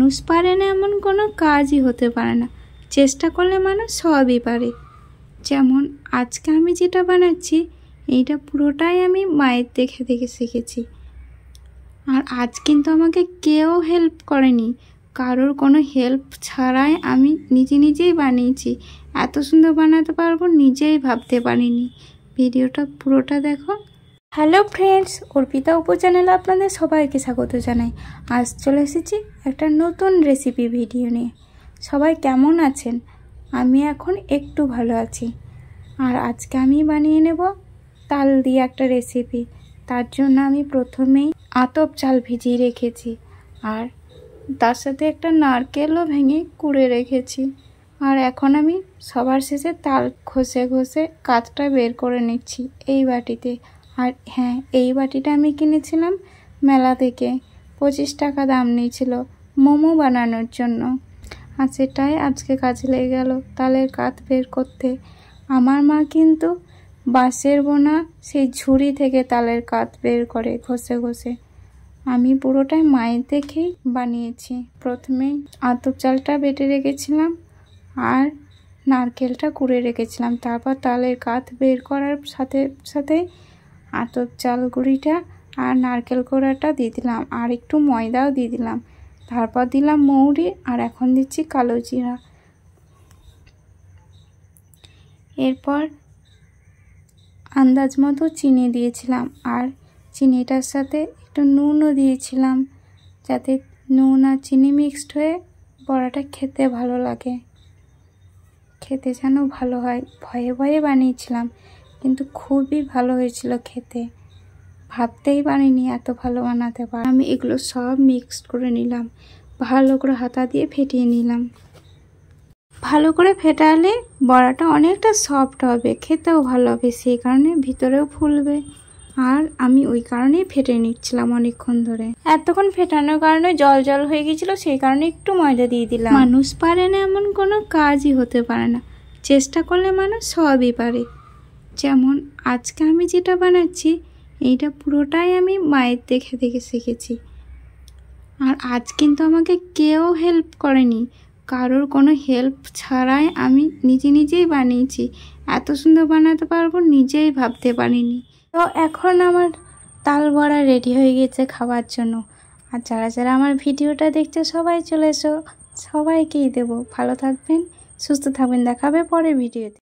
মানুষ পারে না এমন কোনো কাজই হতে পারে না, চেষ্টা করলে মানুষ সবই পারে। যেমন আজকে আমি যেটা বানাচ্ছি এইটা পুরোটাই আমি মায়ের দেখে দেখে শিখেছি। আর আজ কিন্তু আমাকে কেউ হেল্প করেনি, কারোর কোনো হেল্প ছাড়াই আমি নিজেই বানিয়েছি। এত সুন্দর বানাতে পারবো নিজেই ভাবতে পারিনি। ভিডিওটা পুরোটা দেখো। হ্যালো ফ্রেন্ডস, অর্পিতা উপু চ্যানেলে আপনাদের সবাইকে স্বাগত জানাই। আজ চলে এসেছি একটা নতুন রেসিপি ভিডিও নিয়ে। সবাই কেমন আছেন? আমি এখন একটু ভালো আছি। আর আজকে আমি বানিয়ে নেব তাল দিয়ে একটা রেসিপি। তার জন্য আমি প্রথমেই আতপ চাল ভিজিয়ে রেখেছি, আর তার সাথে একটা নারকেলও ভেঙে কুড়ে রেখেছি। আর এখন আমি সবার শেষে তাল ঘষে ঘষে কাঠটা বের করে নিচ্ছি এই বাটিতে। আর হ্যাঁ, এই বাটিটা আমি কিনেছিলাম মেলা থেকে, 25 টাকা দাম নিয়েছিল মোমো বানানোর জন্য। আর সেটাই আজকে কাজে লেগে গেল তালের কাঠ বের করতে। আমার মা কিন্তু বাঁশের বোনা সেই ঝুড়ি থেকে তালের কাঠ বের করে ঘষে ঘষে। আমি পুরোটাই মায়ের দেখেই বানিয়েছি। প্রথমে আতপ চালটা বেটে রেখেছিলাম আর নারকেলটা কুড়ে রেখেছিলাম। তারপর তালের কাঠ বের করার সাথে সাথে আতপ চাল গুঁড়িটা আর নারকেল কোড়াটা দিয়ে দিলাম, আর একটু ময়দাও দিয়ে দিলাম। তারপর দিলাম মৌরি, আর এখন দিচ্ছি কালো জিরা। এরপর আন্দাজ মতো চিনি দিয়েছিলাম, আর চিনিটার সাথে একটু নুনও দিয়েছিলাম, যাতে নুন আর চিনি মিক্সড হয়ে বড়াটা খেতে ভালো লাগে, খেতে যেন ভালো হয়। ভয়ে ভয়ে বানিয়েছিলাম, কিন্তু খুবই ভালো হয়েছিল খেতে। ভাবতেই পারিনি এত ভালো বানাতে পারি। আমি এগুলো সব মিক্সড করে নিলাম, ভালো করে হাতা দিয়ে ফেটিয়ে নিলাম। ভালো করে ফেটালে বড়াটা অনেকটা সফট হবে, খেতেও ভালো হবে, সেই কারণে ভিতরেও ফুলবে। আর আমি ওই কারণেই ফেটে নিচ্ছিলাম অনেকক্ষণ ধরে। এতক্ষণ ফেটানোর কারণে জল জল হয়ে গেছিলো, সেই কারণে একটু ময়দা দিয়ে দিলাম। মানুষ পারে না এমন কোনো কাজই হতে পারে না, চেষ্টা করলে মানুষ সবই পারে। যেমন আজকে আমি যেটা বানাচ্ছি এইটা পুরোটাই আমি মায়ের দেখে দেখে শিখেছি। আর আজ কিন্তু আমাকে কেউ হেল্প করেনি, কারোর কোনো হেল্প ছাড়াই আমি নিজেই বানিয়েছি। এত সুন্দর বানাতে পারবো নিজেই ভাবতে পারিনি। তো এখন আমার তাল বড়া রেডি হয়ে গেছে খাওয়ার জন্য। আর যারা যারা আমার ভিডিওটা দেখছে সবাই চলে এসো, সবাইকেই দেবো। ভালো থাকবেন, সুস্থ থাকবেন, দেখাবে পরের ভিডিওতে।